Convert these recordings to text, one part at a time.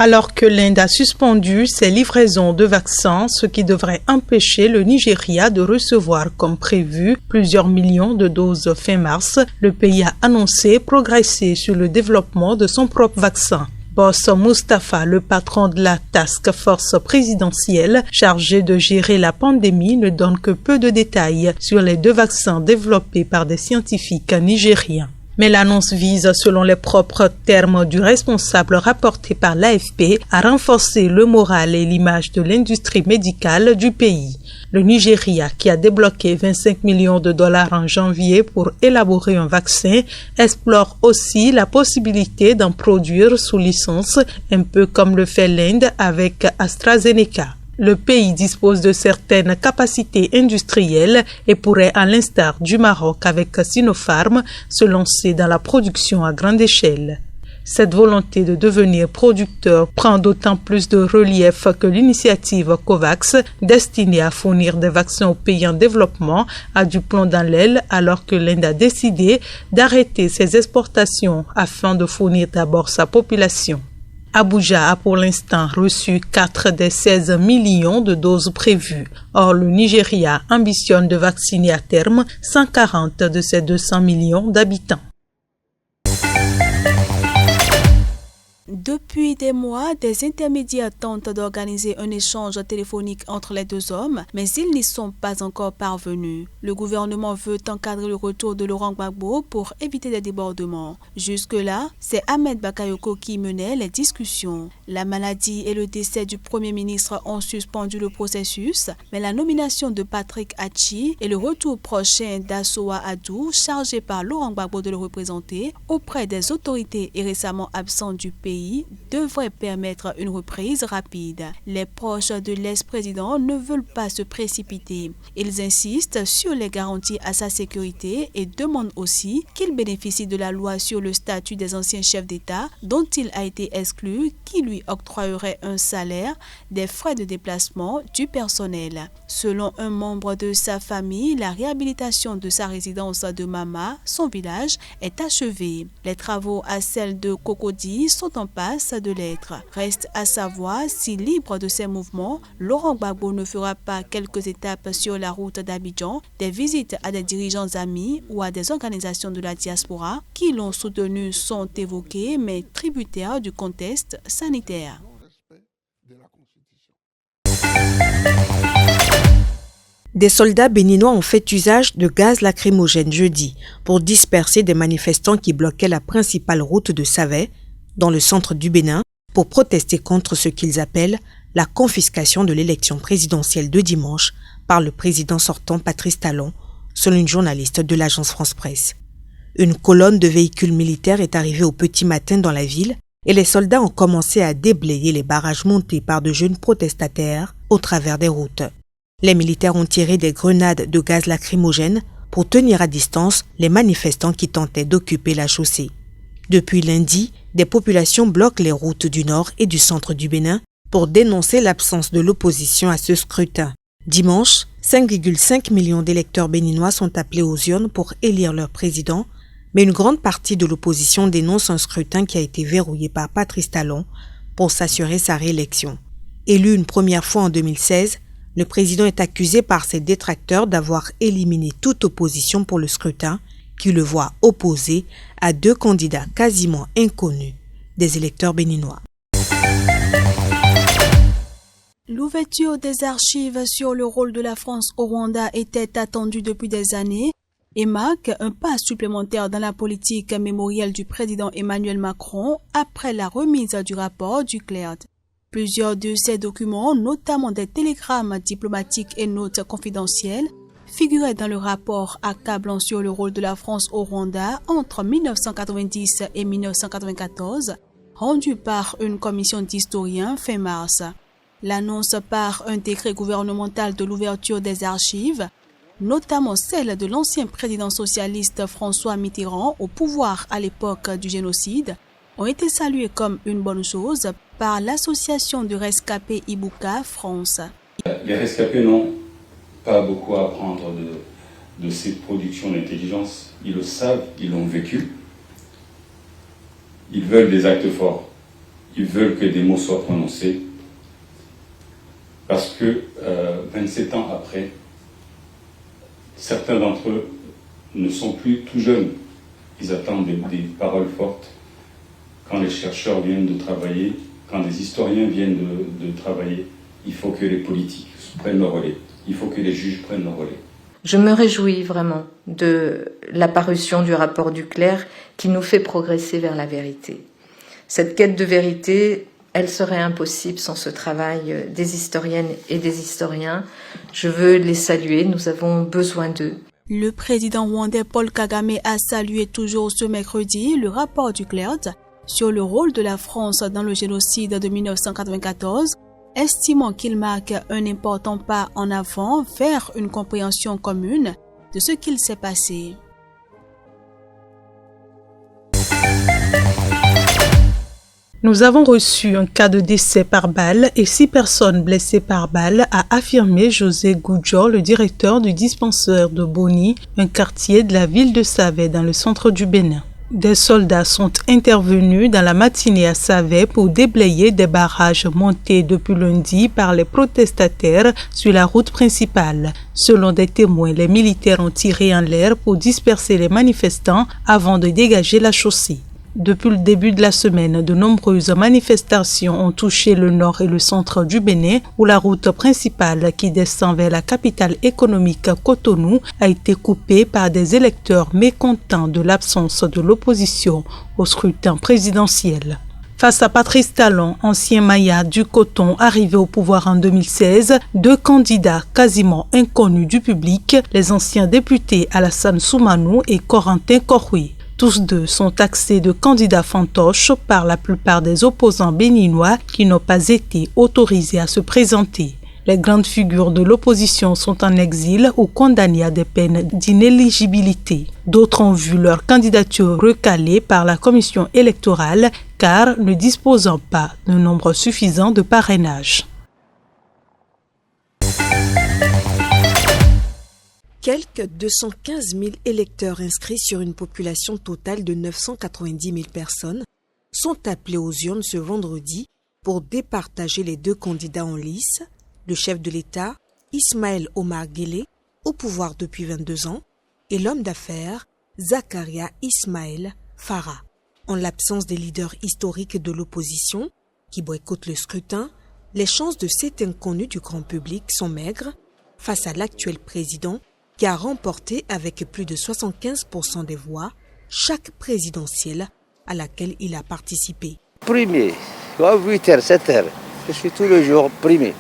alors que l'Inde a suspendu ses livraisons de vaccins, ce qui devrait empêcher le Nigeria de recevoir comme prévu plusieurs millions de doses fin mars. Le pays a annoncé progresser sur le développement de son propre vaccin. Boss Mustapha, le patron de la task force présidentielle chargée de gérer la pandémie, ne donne que peu de détails sur les 2 vaccins développés par des scientifiques nigériens. Mais l'annonce vise, selon les propres termes du responsable rapporté par l'AFP, à renforcer le moral et l'image de l'industrie médicale du pays. Le Nigeria, qui a débloqué 25 millions de dollars en janvier pour élaborer un vaccin, explore aussi la possibilité d'en produire sous licence, un peu comme le fait l'Inde avec AstraZeneca. Le pays dispose de certaines capacités industrielles et pourrait, à l'instar du Maroc avec Sinopharm, se lancer dans la production à grande échelle. Cette volonté de devenir producteur prend d'autant plus de relief que l'initiative COVAX, destinée à fournir des vaccins aux pays en développement, a du plomb dans l'aile alors que l'Inde a décidé d'arrêter ses exportations afin de fournir d'abord sa population. Abuja a pour l'instant reçu 4 des 16 millions de doses prévues. Or, le Nigeria ambitionne de vacciner à terme 140 de ses 200 millions d'habitants. Depuis des mois, des intermédiaires tentent d'organiser un échange téléphonique entre les 2 hommes, mais ils n'y sont pas encore parvenus. Le gouvernement veut encadrer le retour de Laurent Gbagbo pour éviter des débordements. Jusque-là, c'est Ahmed Bakayoko qui menait les discussions. La maladie et le décès du Premier ministre ont suspendu le processus, mais la nomination de Patrick Achi et le retour prochain d'Assoa Adou, chargé par Laurent Gbagbo de le représenter auprès des autorités et récemment absentes du pays, devrait permettre une reprise rapide. Les proches de l'ex-président ne veulent pas se précipiter. Ils insistent sur les garanties à sa sécurité et demandent aussi qu'il bénéficie de la loi sur le statut des anciens chefs d'État dont il a été exclu, qui lui octroyerait un salaire, des frais de déplacement, du personnel. Selon un membre de sa famille, la réhabilitation de sa résidence de Mama, son village, est achevée. Les travaux à celle de Cocody sont en passe de l'être. Reste à savoir si, libre de ses mouvements, Laurent Gbagbo ne fera pas quelques étapes sur la route d'Abidjan, des visites à des dirigeants amis ou à des organisations de la diaspora qui l'ont soutenu sont évoquées mais tributaires du contexte sanitaire. Des soldats béninois ont fait usage de gaz lacrymogène jeudi pour disperser des manifestants qui bloquaient la principale route de Savès, dans le centre du Bénin, pour protester contre ce qu'ils appellent la confiscation de l'élection présidentielle de dimanche par le président sortant Patrice Talon, selon une journaliste de l'agence France-Presse. Une colonne de véhicules militaires est arrivée au petit matin dans la ville et les soldats ont commencé à déblayer les barrages montés par de jeunes protestataires au travers des routes. Les militaires ont tiré des grenades de gaz lacrymogène pour tenir à distance les manifestants qui tentaient d'occuper la chaussée. Depuis lundi, des populations bloquent les routes du nord et du centre du Bénin pour dénoncer l'absence de l'opposition à ce scrutin. Dimanche, 5,5 millions d'électeurs béninois sont appelés aux urnes pour élire leur président, mais une grande partie de l'opposition dénonce un scrutin qui a été verrouillé par Patrice Talon pour s'assurer sa réélection. Élu une première fois en 2016, le président est accusé par ses détracteurs d'avoir éliminé toute opposition pour le scrutin, qui le voit opposé à 2 candidats quasiment inconnus des électeurs béninois. L'ouverture des archives sur le rôle de la France au Rwanda était attendue depuis des années et marque un pas supplémentaire dans la politique mémorielle du président Emmanuel Macron après la remise du rapport du CLERD. Plusieurs de ces documents, notamment des télégrammes diplomatiques et notes confidentielles, figurait dans le rapport accablant sur le rôle de la France au Rwanda entre 1990 et 1994, rendu par une commission d'historiens fin mars. L'annonce par un décret gouvernemental de l'ouverture des archives, notamment celle de l'ancien président socialiste François Mitterrand au pouvoir à l'époque du génocide, ont été saluées comme une bonne chose par l'association de rescapés Ibuka France. Les rescapés n'ont pas beaucoup à apprendre de ces productions d'intelligence. Ils le savent, ils l'ont vécu. Ils veulent des actes forts. ils veulent que des mots soient prononcés, parce que 27 ans après, certains d'entre eux ne sont plus tout jeunes. Ils attendent des paroles fortes. Quand les chercheurs viennent de travailler, quand les historiens viennent de travailler, il faut que les politiques prennent le relais. Il faut que les juges prennent le relais. Je me réjouis vraiment de la parution du rapport Duclercq qui nous fait progresser vers la vérité. Cette quête de vérité, elle serait impossible sans ce travail des historiennes et des historiens. Je veux les saluer, nous avons besoin d'eux. Le président rwandais Paul Kagame a salué toujours ce mercredi le rapport Duclercq sur le rôle de la France dans le génocide de 1994, estimant qu'il marque un important pas en avant vers une compréhension commune de ce qu'il s'est passé. Nous avons reçu un cas de décès par balle et 6 personnes blessées par balle, a affirmé José Goujo, le directeur du dispensaire de Boni, un quartier de la ville de Savè dans le centre du Bénin. Des soldats sont intervenus dans la matinée à Savè pour déblayer des barrages montés depuis lundi par les protestataires sur la route principale. Selon des témoins, les militaires ont tiré en l'air pour disperser les manifestants avant de dégager la chaussée. Depuis le début de la semaine, de nombreuses manifestations ont touché le nord et le centre du Bénin, où la route principale qui descend vers la capitale économique Cotonou a été coupée par des électeurs mécontents de l'absence de l'opposition au scrutin présidentiel. Face à Patrice Talon, ancien Maya du coton arrivé au pouvoir en 2016, 2 candidats quasiment inconnus du public, les anciens députés Alassane Soumanou et Corentin Koroué. Tous 2 sont taxés de candidats fantoches par la plupart des opposants béninois qui n'ont pas été autorisés à se présenter. Les grandes figures de l'opposition sont en exil ou condamnées à des peines d'inéligibilité. D'autres ont vu leur candidature recalée par la commission électorale car ne disposant pas d'un nombre suffisant de parrainages. Quelques 215 000 électeurs inscrits sur une population totale de 990 000 personnes sont appelés aux urnes ce vendredi pour départager les 2 candidats en lice, le chef de l'État, Ismaël Omar Guelleh, au pouvoir depuis 22 ans, et l'homme d'affaires, Zakaria Ismaël Farah. En l'absence des leaders historiques de l'opposition, qui boycottent le scrutin, les chances de cet inconnu du grand public sont maigres face à l'actuel président qui a remporté avec plus de 75% des voix chaque présidentielle à laquelle il a participé. Premier, 8h, 7h, je suis tous les jours primé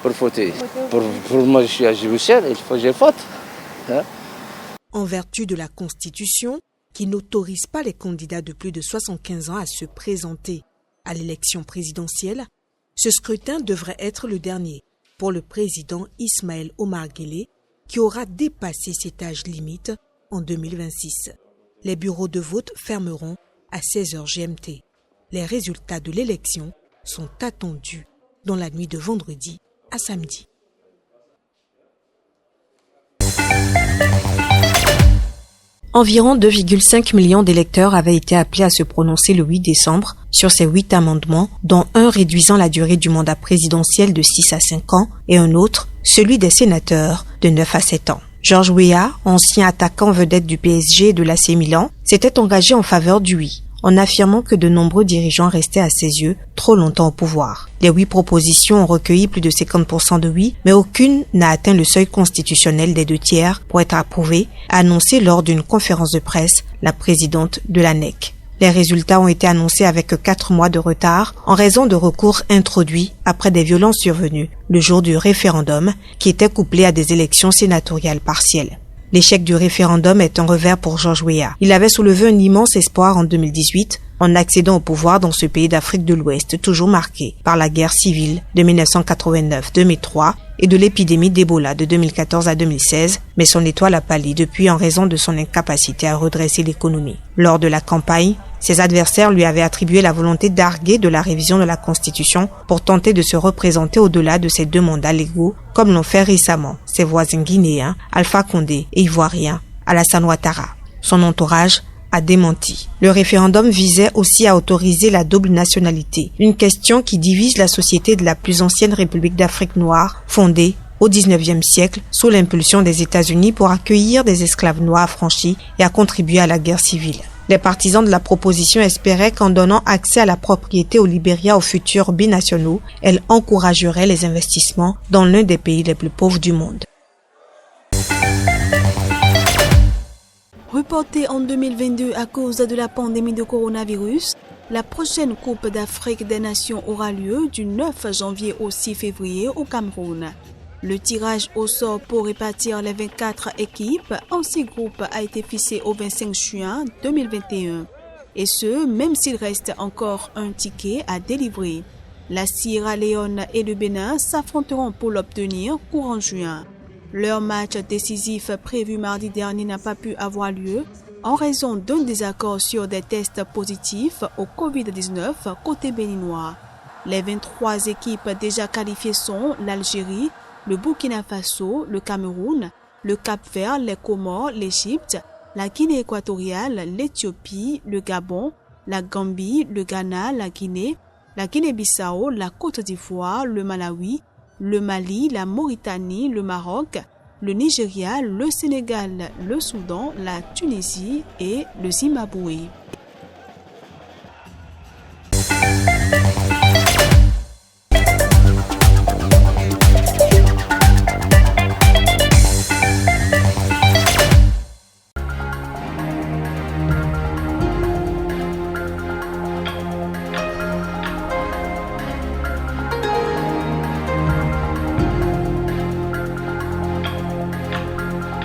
pour voter. Pour moi, je suis à Jérusalem, il faut que je vote. En vertu de la Constitution, qui n'autorise pas les candidats de plus de 75 ans à se présenter à l'élection présidentielle, ce scrutin devrait être le dernier pour le président Ismaël Omar Guelleh, qui aura dépassé cet âge limite en 2026. Les bureaux de vote fermeront à 16h GMT. Les résultats de l'élection sont attendus dans la nuit de vendredi à samedi. Environ 2,5 millions d'électeurs avaient été appelés à se prononcer le 8 décembre sur ces 8 amendements, dont un réduisant la durée du mandat présidentiel de 6 à 5 ans et un autre, celui des sénateurs, de 9 à 7 ans. Georges Weah, ancien attaquant vedette du PSG et de l'AC Milan, s'était engagé en faveur du oui, en affirmant que de nombreux dirigeants restaient à ses yeux trop longtemps au pouvoir. Les 8 propositions ont recueilli plus de 50% de oui, mais aucune n'a atteint le seuil constitutionnel des 2/3 pour être approuvée, a annoncé lors d'une conférence de presse la présidente de l'ANEC. Les résultats ont été annoncés avec 4 mois de retard en raison de recours introduits après des violences survenues le jour du référendum qui était couplé à des élections sénatoriales partielles. L'échec du référendum est un revers pour Georges Weah. Il avait soulevé un immense espoir en 2018 en accédant au pouvoir dans ce pays d'Afrique de l'Ouest toujours marqué par la guerre civile de 1989-2003 et de l'épidémie d'Ebola de 2014 à 2016, mais son étoile a pâli depuis en raison de son incapacité à redresser l'économie. Lors de la campagne, ses adversaires lui avaient attribué la volonté d'arguer de la révision de la Constitution pour tenter de se représenter au-delà de ses 2 mandats légaux, comme l'ont fait récemment ses voisins guinéens, Alpha Condé et ivoiriens, Alassane Ouattara. Son entourage a démenti. Le référendum visait aussi à autoriser la double nationalité, une question qui divise la société de la plus ancienne République d'Afrique noire, fondée au XIXe siècle sous l'impulsion des États-Unis pour accueillir des esclaves noirs affranchis et à contribuer à la guerre civile. Les partisans de la proposition espéraient qu'en donnant accès à la propriété au Libéria aux futurs binationaux, elle encouragerait les investissements dans l'un des pays les plus pauvres du monde. Reportée en 2022 à cause de la pandémie de coronavirus, la prochaine Coupe d'Afrique des Nations aura lieu du 9 janvier au 6 février au Cameroun. Le tirage au sort pour répartir les 24 équipes en 6 groupes a été fixé au 25 juin 2021. Et ce, même s'il reste encore un ticket à délivrer. La Sierra Leone et le Bénin s'affronteront pour l'obtenir courant juin. Leur match décisif prévu mardi dernier n'a pas pu avoir lieu en raison d'un désaccord sur des tests positifs au Covid-19 côté béninois. Les 23 équipes déjà qualifiées sont l'Algérie, le Burkina Faso, le Cameroun, le Cap-Vert, les Comores, l'Égypte, la Guinée équatoriale, l'Éthiopie, le Gabon, la Gambie, le Ghana, la Guinée-Bissau, la Côte d'Ivoire, le Malawi, le Mali, la Mauritanie, le Maroc, le Nigeria, le Sénégal, le Soudan, la Tunisie et le Zimbabwe.